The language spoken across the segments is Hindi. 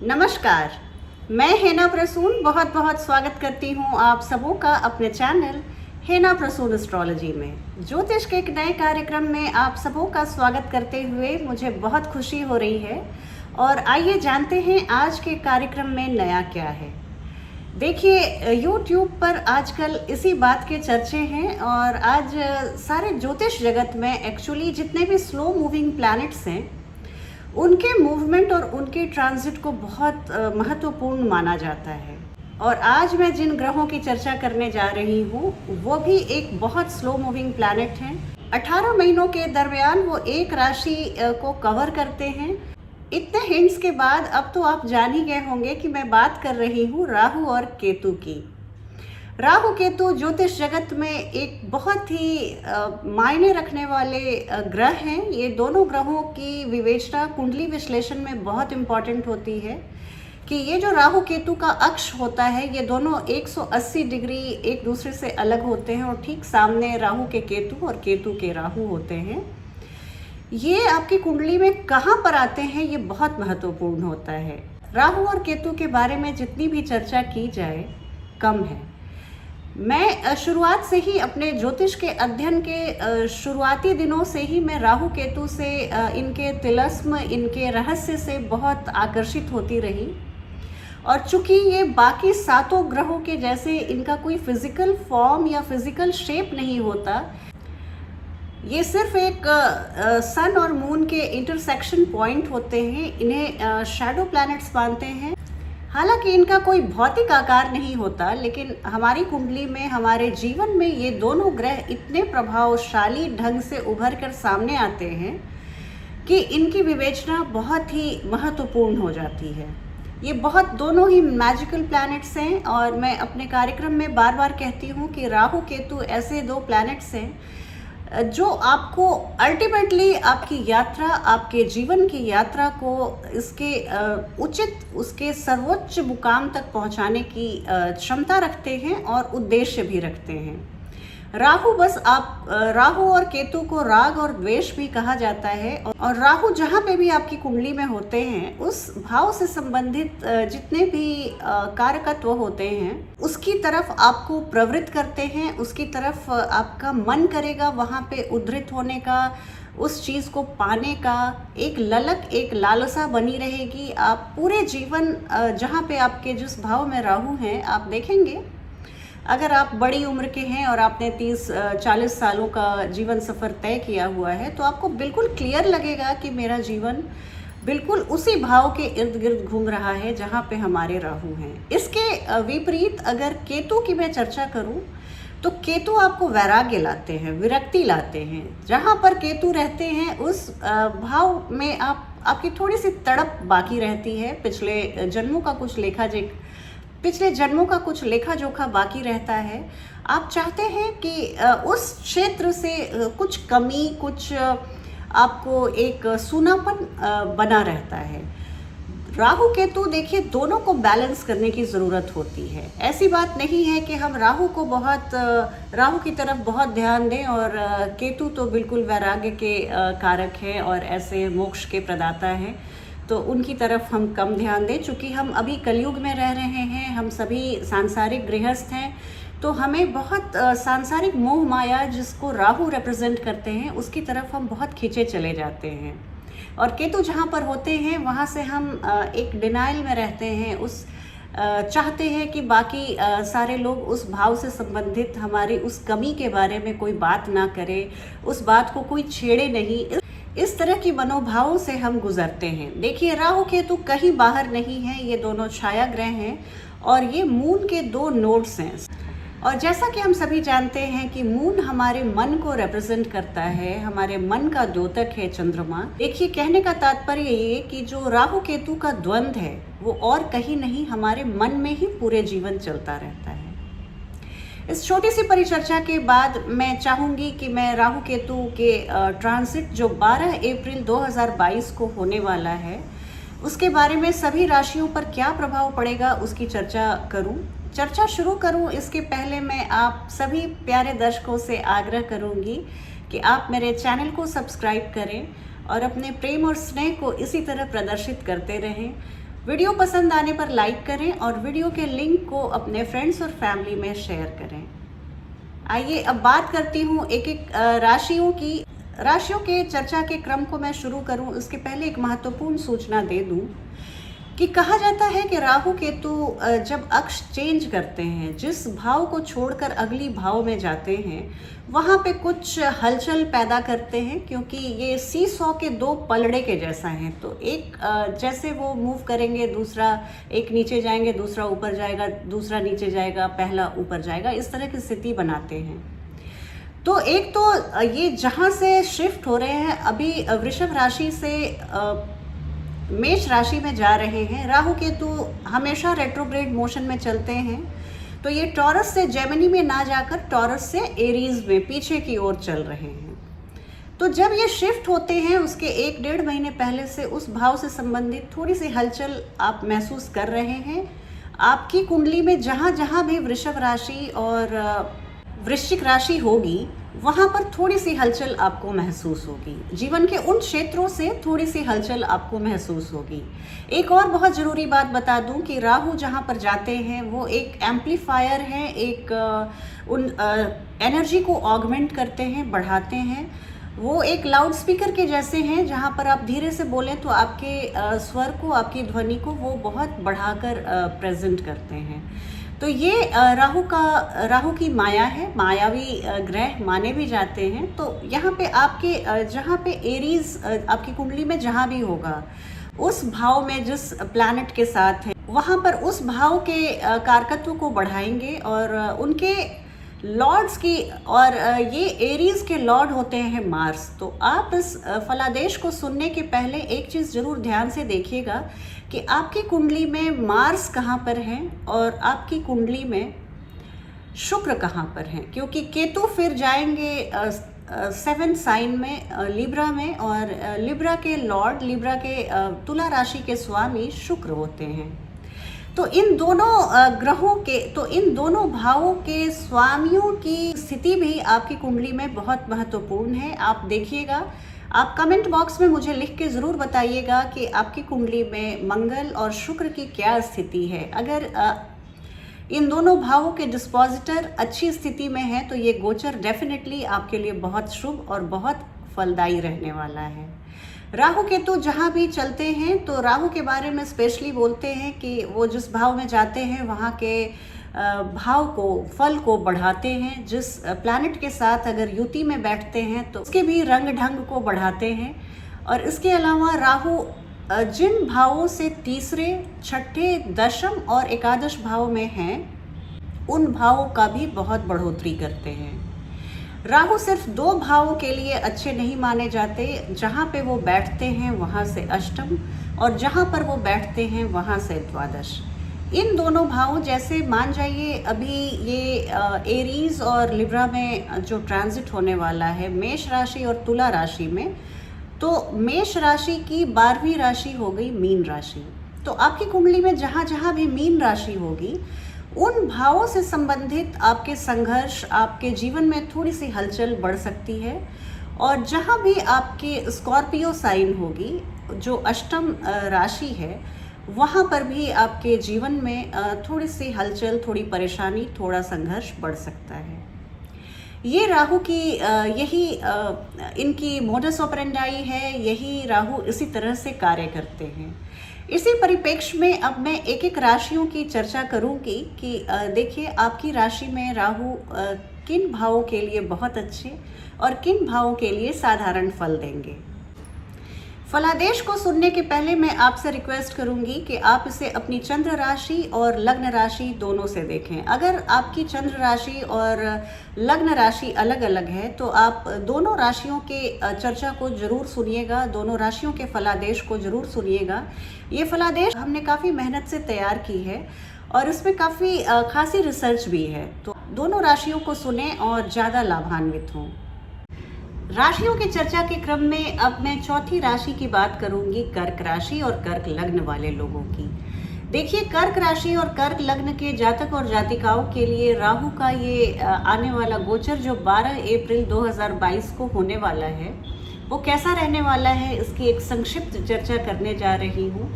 नमस्कार, मैं हेना प्रसून बहुत बहुत स्वागत करती हूँ आप सबों का अपने चैनल हेना प्रसून एस्ट्रोलॉजी में। ज्योतिष के एक नए कार्यक्रम में आप सबों का स्वागत करते हुए मुझे बहुत खुशी हो रही है। और आइए जानते हैं आज के कार्यक्रम में नया क्या है। देखिए, YouTube पर आजकल इसी बात के चर्चे हैं और आज सारे ज्योतिष जगत में एक्चुअली जितने भी स्लो मूविंग प्लैनेट्स हैं उनके मूवमेंट और उनके ट्रांजिट को बहुत महत्वपूर्ण माना जाता है। और आज मैं जिन ग्रहों की चर्चा करने जा रही हूँ वो भी एक बहुत स्लो मूविंग प्लैनेट हैं। 18 महीनों के दरमियान वो एक राशि को कवर करते हैं। इतने हिंट्स के बाद अब तो आप जान ही गए होंगे कि मैं बात कर रही हूँ राहु और केतु की। राहु केतु ज्योतिष जगत में एक बहुत ही मायने रखने वाले ग्रह हैं। ये दोनों ग्रहों की विवेचना कुंडली विश्लेषण में बहुत इम्पॉर्टेंट होती है कि ये जो राहु केतु का अक्ष होता है ये दोनों 180 डिग्री एक दूसरे से अलग होते हैं और ठीक सामने राहु के केतु और केतु के राहु होते हैं। ये आपकी कुंडली में कहाँ पर आते हैं ये बहुत महत्वपूर्ण होता है। राहु और केतु के बारे में जितनी भी चर्चा की जाए कम है। मैं शुरुआत से ही अपने ज्योतिष के अध्ययन के शुरुआती दिनों से ही मैं राहु केतु से इनके तिलस्म इनके रहस्य से बहुत आकर्षित होती रही। और चूंकि ये बाकी सातों ग्रहों के जैसे इनका कोई फिजिकल फॉर्म या फिजिकल शेप नहीं होता, ये सिर्फ एक सन और मून के इंटरसेक्शन पॉइंट होते हैं। इन्हें शैडो प्लैनेट्स मानते हैं। हालांकि इनका कोई भौतिक आकार नहीं होता, लेकिन हमारी कुंडली में हमारे जीवन में ये दोनों ग्रह इतने प्रभावशाली ढंग से उभर कर सामने आते हैं कि इनकी विवेचना बहुत ही महत्वपूर्ण हो जाती है। ये बहुत दोनों ही मैजिकल प्लैनेट्स हैं और मैं अपने कार्यक्रम में बार बार कहती हूँ कि राहु केतु ऐसे दो प्लैनेट्स हैं जो आपको अल्टीमेटली आपकी यात्रा, आपके जीवन की यात्रा को इसके उचित, उसके सर्वोच्च मुकाम तक पहुंचाने की क्षमता रखते हैं और उद्देश्य भी रखते हैं। राहु और केतु को राग और द्वेष भी कहा जाता है। और राहु जहाँ पे भी आपकी कुंडली में होते हैं उस भाव से संबंधित जितने भी कारकत्व होते हैं उसकी तरफ आपको प्रवृत्त करते हैं, उसकी तरफ आपका मन करेगा वहाँ पे उद्धृत होने का, उस चीज़ को पाने का एक ललक, एक लालसा बनी रहेगी। आप पूरे जीवन जहाँ पे आपके जिस भाव में राहु हैं आप देखेंगे, अगर आप बड़ी उम्र के हैं और आपने 30-40 सालों का जीवन सफ़र तय किया हुआ है तो आपको बिल्कुल क्लियर लगेगा कि मेरा जीवन बिल्कुल उसी भाव के इर्द गिर्द घूम रहा है जहाँ पे हमारे राहु हैं। इसके विपरीत अगर केतु की मैं चर्चा करूँ तो केतु आपको वैराग्य लाते हैं, विरक्ति लाते हैं। जहाँ पर केतु रहते हैं उस भाव में आपकी थोड़ी सी तड़प बाकी रहती है। पिछले जन्मों का कुछ लेखा जोखा बाकी रहता है। आप चाहते हैं कि उस क्षेत्र से कुछ कमी, कुछ आपको एक सूनापन बना रहता है। राहु केतु देखिए दोनों को बैलेंस करने की ज़रूरत होती है। ऐसी बात नहीं है कि हम राहु की तरफ बहुत ध्यान दें और केतु तो बिल्कुल वैराग्य के कारक हैं और ऐसे मोक्ष के प्रदाता हैं तो उनकी तरफ हम कम ध्यान दें। चूँकि हम अभी कलयुग में रह रहे हैं, हम सभी सांसारिक गृहस्थ हैं, तो हमें बहुत सांसारिक मोह माया जिसको राहु रिप्रेजेंट करते हैं उसकी तरफ हम बहुत खींचे चले जाते हैं। और केतु जहाँ पर होते हैं वहाँ से हम एक डिनाइल में रहते हैं, चाहते हैं कि बाकी सारे लोग उस भाव से संबंधित हमारी उस कमी के बारे में कोई बात ना करे, उस बात को कोई छेड़े नहीं। इस तरह की मनोभावों से हम गुजरते हैं। देखिए, राहु केतु कहीं बाहर नहीं है, ये दोनों छाया ग्रह हैं और ये मून के दो नोड्स हैं। और जैसा कि हम सभी जानते हैं कि मून हमारे मन को रिप्रेजेंट करता है, हमारे मन का द्योतक है चंद्रमा। देखिए, कहने का तात्पर्य ये कि जो राहु केतु का द्वंद्व है वो और कहीं नहीं, हमारे मन में ही पूरे जीवन चलता रहता है। इस छोटी सी परिचर्चा के बाद मैं चाहूँगी कि मैं राहु केतु के ट्रांजिट जो 12 अप्रैल 2022 को होने वाला है उसके बारे में सभी राशियों पर क्या प्रभाव पड़ेगा उसकी चर्चा शुरू करूं। इसके पहले मैं आप सभी प्यारे दर्शकों से आग्रह करूंगी कि आप मेरे चैनल को सब्सक्राइब करें और अपने प्रेम और स्नेह को इसी तरह प्रदर्शित करते रहें। वीडियो पसंद आने पर लाइक करें और वीडियो के लिंक को अपने फ्रेंड्स और फैमिली में शेयर करें। आइए अब बात करती हूँ एक एक राशियों के चर्चा के क्रम को मैं शुरू करूँ उसके पहले एक महत्वपूर्ण सूचना दे दूँ कि कहा जाता है कि राहु केतु जब अक्ष चेंज करते हैं, जिस भाव को छोड़कर अगली भाव में जाते हैं वहाँ पे कुछ हलचल पैदा करते हैं, क्योंकि ये सीसॉ के दो पलड़े के जैसा है। तो एक जैसे वो मूव करेंगे, दूसरा एक नीचे जाएंगे, दूसरा ऊपर जाएगा, दूसरा नीचे जाएगा, पहला ऊपर जाएगा, इस तरह की स्थिति बनाते हैं। तो एक तो ये जहाँ से शिफ्ट हो रहे हैं, अभी वृषभ राशि से मेष राशि में जा रहे हैं। राहु केतु हमेशा रेट्रोग्रेड मोशन में चलते हैं, तो ये टॉरस से जेमिनी में ना जाकर टॉरस से एरीज में पीछे की ओर चल रहे हैं। तो जब ये शिफ्ट होते हैं उसके 1-1.5 महीने पहले से उस भाव से संबंधित थोड़ी सी हलचल आप महसूस कर रहे हैं। आपकी कुंडली में जहाँ जहाँ भी वृषभ राशि और वृश्चिक राशि होगी वहाँ पर थोड़ी सी हलचल आपको महसूस होगी। जीवन के उन क्षेत्रों से थोड़ी सी हलचल आपको महसूस होगी। एक और बहुत ज़रूरी बात बता दूं कि राहु जहाँ पर जाते हैं वो एक एम्पलीफायर है, एक उन एनर्जी को ऑगमेंट करते हैं, बढ़ाते हैं। वो एक लाउड स्पीकर के जैसे हैं, जहाँ पर आप धीरे से बोलें तो आपके स्वर को, आपकी ध्वनि को वो बहुत बढ़ाकर प्रेजेंट करते हैं। तो ये राहु की माया है, मायावी ग्रह माने भी जाते हैं। तो यहाँ पे आपके जहाँ पे एरीज आपकी कुंडली में जहाँ भी होगा उस भाव में जिस प्लैनेट के साथ है वहाँ पर उस भाव के कारकत्व को बढ़ाएंगे और उनके लॉर्ड्स की, और ये एरीज के लॉर्ड होते हैं मार्स। तो आप इस फलादेश को सुनने के पहले एक चीज़ ज़रूर ध्यान से देखिएगा कि आपकी कुंडली में मार्स कहाँ पर है और आपकी कुंडली में शुक्र कहाँ पर है, क्योंकि केतु फिर जाएंगे 7th साइन में लिब्रा में, और लिब्रा के लॉर्ड, लिब्रा के तुला राशि के स्वामी शुक्र होते हैं। तो इन दोनों भावों के स्वामियों की स्थिति भी आपकी कुंडली में बहुत महत्वपूर्ण है। आप देखिएगा, आप कमेंट बॉक्स में मुझे लिख के ज़रूर बताइएगा कि आपकी कुंडली में मंगल और शुक्र की क्या स्थिति है। अगर इन दोनों भावों के डिस्पोजिटर अच्छी स्थिति में है तो ये गोचर डेफिनेटली आपके लिए बहुत शुभ और बहुत फलदायी रहने वाला है। राहु केतु जहाँ भी चलते हैं तो राहु के बारे में स्पेशली बोलते हैं कि वो जिस भाव में जाते हैं वहाँ के भाव को, फल को बढ़ाते हैं। जिस प्लैनेट के साथ अगर युति में बैठते हैं तो उसके भी रंग ढंग को बढ़ाते हैं। और इसके अलावा राहु जिन भावों से तीसरे, छठे, दशम और एकादश भाव में हैं उन भावों का भी बहुत बढ़ोतरी करते हैं। राहु सिर्फ 2 भावों के लिए अच्छे नहीं माने जाते, जहाँ पे वो बैठते हैं वहाँ से अष्टम और जहाँ पर वो बैठते हैं वहाँ से द्वादश। इन दोनों भावों, जैसे मान जाइए अभी ये एरीज और लिब्रा में जो ट्रांजिट होने वाला है मेष राशि और तुला राशि में, तो मेष राशि की 12वीं राशि हो गई मीन राशि। तो आपकी कुंडली में जहाँ जहाँ भी मीन राशि होगी उन भावों से संबंधित आपके संघर्ष, आपके जीवन में थोड़ी सी हलचल बढ़ सकती है। और जहाँ भी आपके स्कॉर्पियो साइन होगी जो अष्टम राशि है, वहाँ पर भी आपके जीवन में थोड़ी सी हलचल, थोड़ी परेशानी, थोड़ा संघर्ष बढ़ सकता है। ये राहु की यही इनकी मोडस ऑपरेंडाई है, यही राहु इसी तरह से कार्य करते हैं। इसी परिप्रेक्ष्य में अब मैं एक एक राशियों की चर्चा करूंगी कि देखिए आपकी राशि में राहु किन भावों के लिए बहुत अच्छे और किन भावों के लिए साधारण फल देंगे। फलादेश को सुनने के पहले मैं आपसे रिक्वेस्ट करूंगी कि आप इसे अपनी चंद्र राशि और लग्न राशि दोनों से देखें। अगर आपकी चंद्र राशि और लग्न राशि अलग अलग है तो आप दोनों राशियों के चर्चा को जरूर सुनिएगा, दोनों राशियों के फलादेश को जरूर सुनिएगा। ये फलादेश हमने काफ़ी मेहनत से तैयार की है और इसमें काफ़ी खासी रिसर्च भी है, तो दोनों राशियों को सुने और ज़्यादा लाभान्वित हों। राशियों की चर्चा के क्रम में अब मैं चौथी राशि की बात करूंगी, कर्क राशि और कर्क लग्न वाले लोगों की। देखिए, कर्क राशि और कर्क लग्न के जातक और जातिकाओं के लिए राहु का ये आने वाला गोचर जो 12 अप्रैल 2022 को होने वाला है वो कैसा रहने वाला है, इसकी एक संक्षिप्त चर्चा करने जा रही हूँ।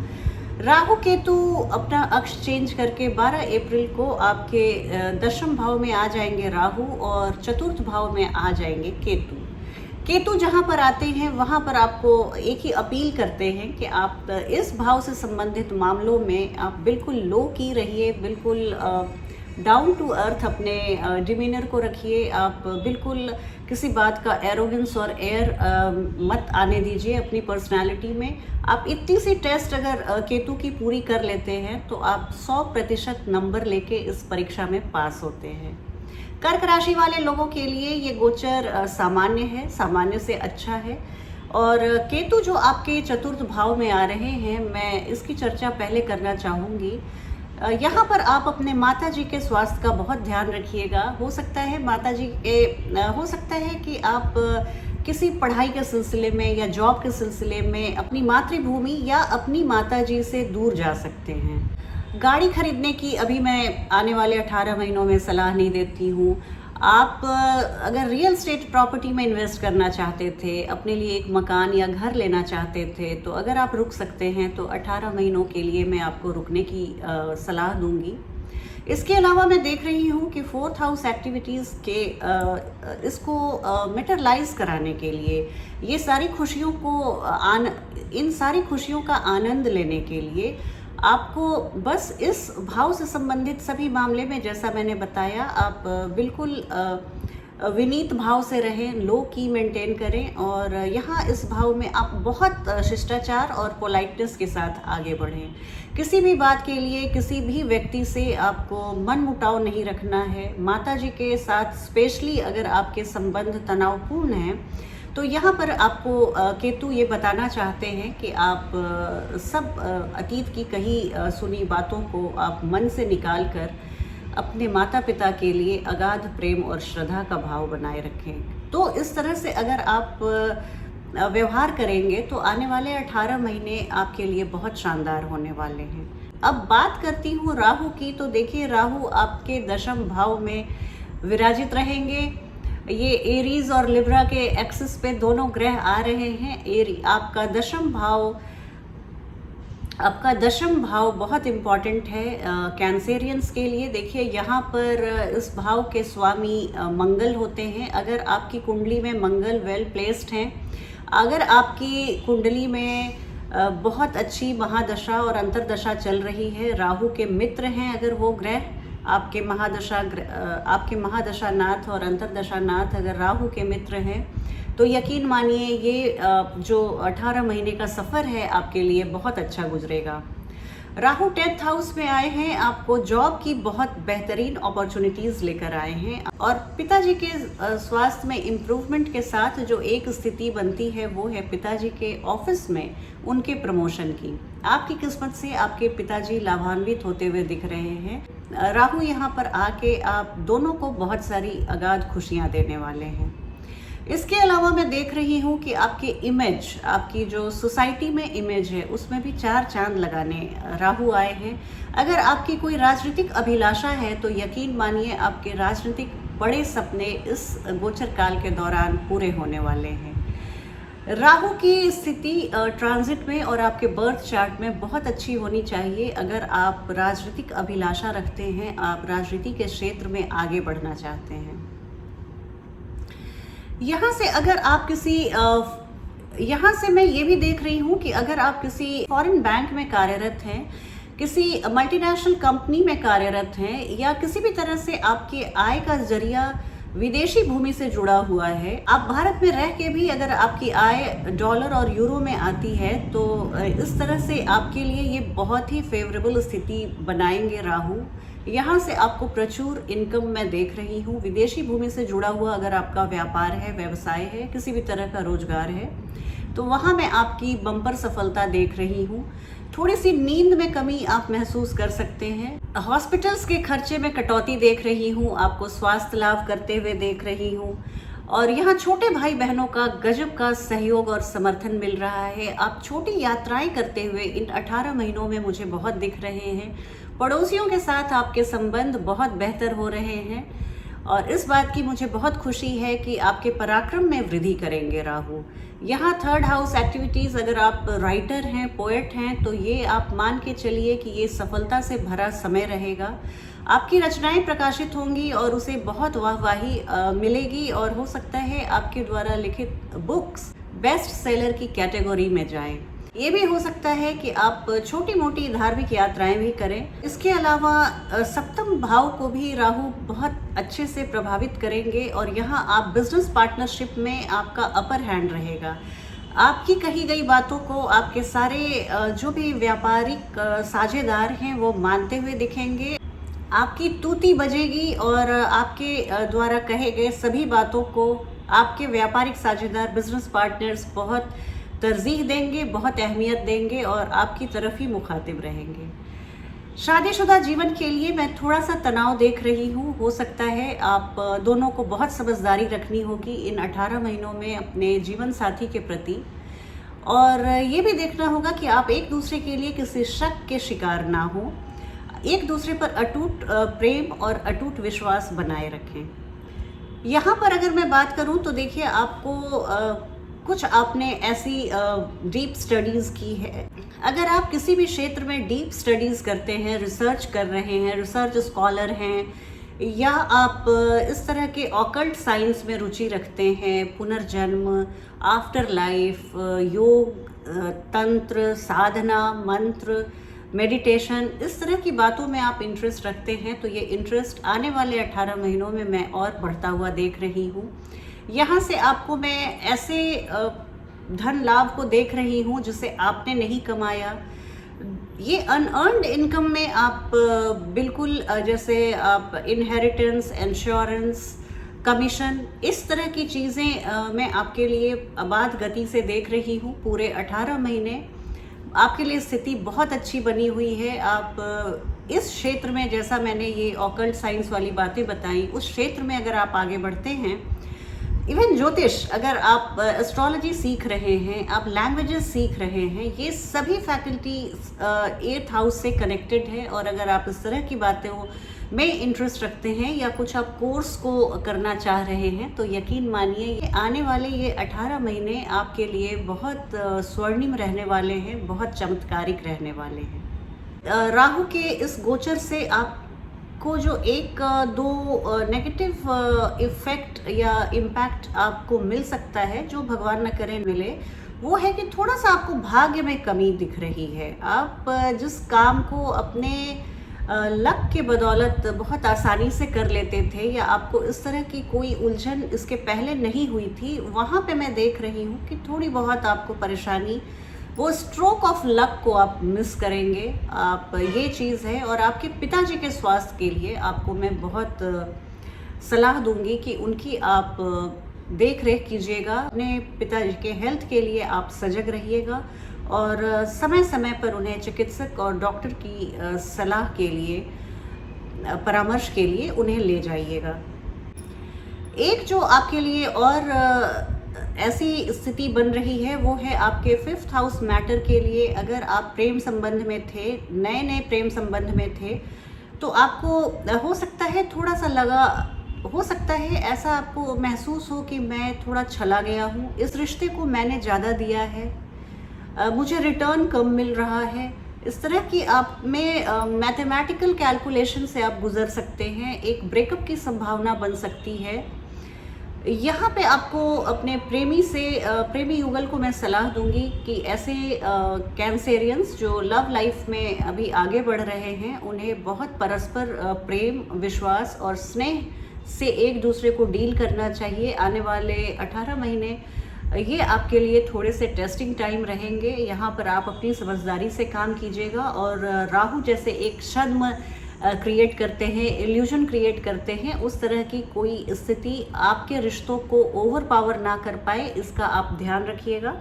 राहु केतु अपना अक्ष चेंज करके 12 अप्रैल को आपके दशम भाव में आ जाएंगे राहु, और चतुर्थ भाव में आ जाएंगे केतु। केतु जहाँ पर आते हैं वहाँ पर आपको एक ही अपील करते हैं कि आप इस भाव से संबंधित मामलों में आप बिल्कुल लो की रहिए, बिल्कुल डाउन टू अर्थ अपने डिमीनर को रखिए। आप बिल्कुल किसी बात का एरोगेंस और एयर मत आने दीजिए अपनी पर्सनालिटी में। आप इतनी सी टेस्ट अगर केतु की पूरी कर लेते हैं तो आप 100% नंबर लेके इस परीक्षा में पास होते हैं। कर्क राशि वाले लोगों के लिए ये गोचर सामान्य है, सामान्य से अच्छा है। और केतु जो आपके चतुर्थ भाव में आ रहे हैं, मैं इसकी चर्चा पहले करना चाहूँगी। यहाँ पर आप अपने माता जी के स्वास्थ्य का बहुत ध्यान रखिएगा। हो सकता है माता जी के हो सकता है कि आप किसी पढ़ाई के सिलसिले में या जॉब के सिलसिले में अपनी मातृभूमि या अपनी माता जी से दूर जा सकते हैं। गाड़ी खरीदने की अभी मैं आने वाले 18 महीनों में सलाह नहीं देती हूँ। आप अगर रियल स्टेट प्रॉपर्टी में इन्वेस्ट करना चाहते थे, अपने लिए एक मकान या घर लेना चाहते थे, तो अगर आप रुक सकते हैं तो 18 महीनों के लिए मैं आपको रुकने की सलाह दूंगी। इसके अलावा मैं देख रही हूँ कि 4th हाउस एक्टिविटीज़ के इसको मेटरलाइज कराने के लिए, ये सारी खुशियों को इन सारी खुशियों का आनंद लेने के लिए आपको बस इस भाव से संबंधित सभी मामले में, जैसा मैंने बताया, आप बिल्कुल विनीत भाव से रहें, लो की मेंटेन करें। और यहाँ इस भाव में आप बहुत शिष्टाचार और पोलाइटनेस के साथ आगे बढ़ें। किसी भी बात के लिए किसी भी व्यक्ति से आपको मन मुटाव नहीं रखना है। माता जी के साथ स्पेशली अगर आपके संबंध तनावपूर्ण हैं तो यहाँ पर आपको केतु ये बताना चाहते हैं कि आप सब अतीत की कही सुनी बातों को आप मन से निकाल कर अपने माता पिता के लिए अगाध प्रेम और श्रद्धा का भाव बनाए रखें। तो इस तरह से अगर आप व्यवहार करेंगे तो आने वाले 18 महीने आपके लिए बहुत शानदार होने वाले हैं। अब बात करती हूँ राहु की। तो देखिए, राहु आपके दशम भाव में विराजित रहेंगे। ये एरीज और लिब्रा के एक्सिस पे दोनों ग्रह आ रहे हैं। आपका दशम भाव बहुत इम्पॉर्टेंट है कैंसेरियंस के लिए। देखिए, यहाँ पर इस भाव के स्वामी मंगल होते हैं। अगर आपकी कुंडली में मंगल वेल प्लेस्ड हैं, अगर आपकी कुंडली में बहुत अच्छी महादशा और अंतर्दशा चल रही है, राहु के मित्र हैं अगर वो ग्रह, आपके महादशानाथ और अंतर्दशानाथ अगर राहु के मित्र हैं, तो यकीन मानिए ये जो 18 महीने का सफ़र है आपके लिए बहुत अच्छा गुजरेगा। राहु 10th हाउस में आए हैं, आपको जॉब की बहुत बेहतरीन अपॉर्चुनिटीज़ लेकर आए हैं। और पिताजी के स्वास्थ्य में इम्प्रूवमेंट के साथ जो एक स्थिति बनती है वो है पिताजी के ऑफिस में उनके प्रमोशन की। आपकी किस्मत से आपके पिताजी लाभान्वित होते हुए दिख रहे हैं। राहु यहाँ पर आके आप दोनों को बहुत सारी अगाध खुशियाँ देने वाले हैं। इसके अलावा मैं देख रही हूँ कि आपकी इमेज, आपकी जो सोसाइटी में इमेज है, उसमें भी 4 चांद लगाने राहु आए हैं। अगर आपकी कोई राजनीतिक अभिलाषा है तो यकीन मानिए आपके राजनीतिक बड़े सपने इस गोचर काल के दौरान पूरे होने वाले हैं। राहु की स्थिति ट्रांजिट में और आपके बर्थ चार्ट में बहुत अच्छी होनी चाहिए। अगर आप राजनीतिक अभिलाषा रखते हैं, आप राजनीति के क्षेत्र में आगे बढ़ना चाहते हैं। यहाँ से अगर आप यहाँ से मैं ये भी देख रही हूँ कि अगर आप किसी फॉरेन बैंक में कार्यरत हैं, किसी मल्टीनेशनल कंपनी में कार्यरत हैं, या किसी भी तरह से आपके आय का जरिया विदेशी भूमि से जुड़ा हुआ है, आप भारत में रह के भी अगर आपकी आय डॉलर और यूरो में आती है, तो इस तरह से आपके लिए ये बहुत ही फेवरेबल स्थिति बनाएंगे राहु। यहाँ से आपको प्रचुर इनकम मैं देख रही हूँ। विदेशी भूमि से जुड़ा हुआ अगर आपका व्यापार है, व्यवसाय है, किसी भी तरह का रोजगार है, तो वहाँ मैं आपकी बम्पर सफलता देख रही हूँ। थोड़ी सी नींद में कमी आप महसूस कर सकते हैं। हॉस्पिटल्स के खर्चे में कटौती देख रही हूँ, आपको स्वास्थ्य लाभ करते हुए देख रही हूँ। और यहाँ छोटे भाई बहनों का गजब का सहयोग और समर्थन मिल रहा है। आप छोटी यात्राएं करते हुए इन 18 महीनों में मुझे बहुत दिख रहे हैं। पड़ोसियों के साथ आपके संबंध बहुत बेहतर हो रहे हैं और इस बात की मुझे बहुत खुशी है कि आपके पराक्रम में वृद्धि करेंगे राहु। यहाँ थर्ड हाउस एक्टिविटीज़, अगर आप राइटर हैं, पोएट हैं, तो ये आप मान के चलिए कि ये सफलता से भरा समय रहेगा। आपकी रचनाएं प्रकाशित होंगी और उसे बहुत वाहवाही मिलेगी और हो सकता है आपके द्वारा लिखित बुक्स बेस्ट सेलर की कैटेगरी में जाएं। ये भी हो सकता है कि आप छोटी मोटी धार्मिक यात्राएं भी करें। इसके अलावा सप्तम भाव को भी राहु बहुत अच्छे से प्रभावित करेंगे और यहाँ आप बिजनेस पार्टनरशिप में आपका अपर हैंड रहेगा। आपकी कही गई बातों को आपके सारे जो भी व्यापारिक साझेदार हैं वो मानते हुए दिखेंगे। आपकी तूती बजेगी और आपके द्वारा कहे गए सभी बातों को आपके व्यापारिक साझेदार, बिजनेस पार्टनर्स बहुत तरजीह देंगे, बहुत अहमियत देंगे और आपकी तरफ ही मुखातिब रहेंगे। शादीशुदा जीवन के लिए मैं थोड़ा सा तनाव देख रही हूँ। हो सकता है आप दोनों को बहुत समझदारी रखनी होगी इन 18 महीनों में अपने जीवन साथी के प्रति, और ये भी देखना होगा कि आप एक दूसरे के लिए किसी शक के शिकार ना हो। एक दूसरे पर अटूट प्रेम और अटूट विश्वास बनाए रखें। यहाँ पर अगर मैं बात करूँ तो देखिए, आपको कुछ आपने ऐसी डीप स्टडीज़ की है। अगर आप किसी भी क्षेत्र में डीप स्टडीज़ करते हैं, रिसर्च कर रहे हैं, रिसर्च स्कॉलर हैं, या आप इस तरह के ऑकल्ट साइंस में रुचि रखते हैं, पुनर्जन्म, आफ्टर लाइफ, योग, तंत्र, साधना, मंत्र, मेडिटेशन, इस तरह की बातों में आप इंटरेस्ट रखते हैं, तो ये इंटरेस्ट आने वाले 18 महीनों में मैं और बढ़ता हुआ देख रही हूँ। यहाँ से आपको मैं ऐसे धन लाभ को देख रही हूँ जिसे आपने नहीं कमाया। ये अनअर्न्ड इनकम में आप बिल्कुल जैसे आप इनहेरिटेंस, इंश्योरेंस, कमीशन, इस तरह की चीज़ें मैं आपके लिए अबाध गति से देख रही हूँ। पूरे 18 महीने आपके लिए स्थिति बहुत अच्छी बनी हुई है। आप इस क्षेत्र में, जैसा मैंने ये ऑकल्ट साइंस वाली बातें बताई, उस क्षेत्र में अगर आप आगे बढ़ते हैं, इवन ज्योतिष, अगर आप एस्ट्रोलॉजी सीख रहे हैं, आप लैंग्वेजेस सीख रहे हैं, ये सभी फैकल्टी 8th हाउस से कनेक्टेड है। और अगर आप इस तरह की बातें में इंटरेस्ट रखते हैं या कुछ आप कोर्स को करना चाह रहे हैं, तो यकीन मानिए ये आने वाले ये 18 महीने आपके लिए बहुत स्वर्णिम रहने वाले हैं, बहुत चमत्कारिक रहने वाले हैं। राहु के इस गोचर से आप को जो एक दो नेगेटिव इफेक्ट या इम्पैक्ट आपको मिल सकता है, जो भगवान न करे मिले, वो है कि थोड़ा सा आपको भाग्य में कमी दिख रही है। आप जिस काम को अपने लक के बदौलत बहुत आसानी से कर लेते थे, या आपको इस तरह की कोई उलझन इसके पहले नहीं हुई थी, वहाँ पे मैं देख रही हूँ कि थोड़ी बहुत आपको परेशानी, वो स्ट्रोक ऑफ लक को आप मिस करेंगे। आप ये चीज़ है। और आपके पिताजी के स्वास्थ्य के लिए आपको मैं बहुत सलाह दूंगी कि उनकी आप देख रेख कीजिएगा। अपने पिताजी के हेल्थ के लिए आप सजग रहिएगा और समय समय पर उन्हें चिकित्सक और डॉक्टर की सलाह के लिए, परामर्श के लिए उन्हें ले जाइएगा। एक जो आपके लिए और ऐसी स्थिति बन रही है, वो है आपके 5th हाउस मैटर के लिए। अगर आप प्रेम संबंध में थे, नए नए प्रेम संबंध में थे, तो आपको हो सकता है थोड़ा सा लगा, हो सकता है ऐसा आपको महसूस हो कि मैं थोड़ा छला गया हूँ, इस रिश्ते को मैंने ज़्यादा दिया है, मुझे रिटर्न कम मिल रहा है। इस तरह की आप में मैथमेटिकल कैलकुलेशन से आप गुजर सकते हैं। एक ब्रेकअप की संभावना बन सकती है। यहाँ पे आपको अपने प्रेमी युगल को मैं सलाह दूंगी कि ऐसे कैंसेरियंस जो लव लाइफ में अभी आगे बढ़ रहे हैं, उन्हें बहुत परस्पर प्रेम, विश्वास और स्नेह से एक दूसरे को डील करना चाहिए। आने वाले 18 महीने ये आपके लिए थोड़े से टेस्टिंग टाइम रहेंगे। यहाँ पर आप अपनी समझदारी से काम कीजिएगा और राहु जैसे एक छद्म क्रिएट करते हैं, इल्यूजन क्रिएट करते हैं, उस तरह की कोई स्थिति आपके रिश्तों को ओवर पावर ना कर पाए, इसका आप ध्यान रखिएगा।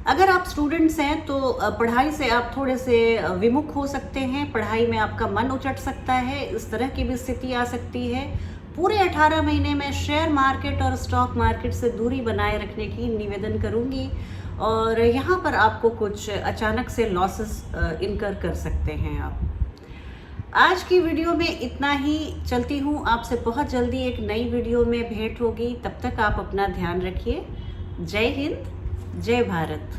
अगर आप स्टूडेंट्स हैं तो पढ़ाई से आप थोड़े से विमुख हो सकते हैं, पढ़ाई में आपका मन उचट सकता है, इस तरह की भी स्थिति आ सकती है। पूरे 18 महीने में शेयर मार्केट और स्टॉक मार्केट से दूरी बनाए रखने की निवेदन करूंगी और यहाँ पर आपको कुछ अचानक से लॉसेस इनकर कर सकते हैं आप। आज की वीडियो में इतना ही। चलती हूँ, आपसे बहुत जल्दी एक नई वीडियो में भेंट होगी। तब तक आप अपना ध्यान रखिए। जय हिंद, जय भारत।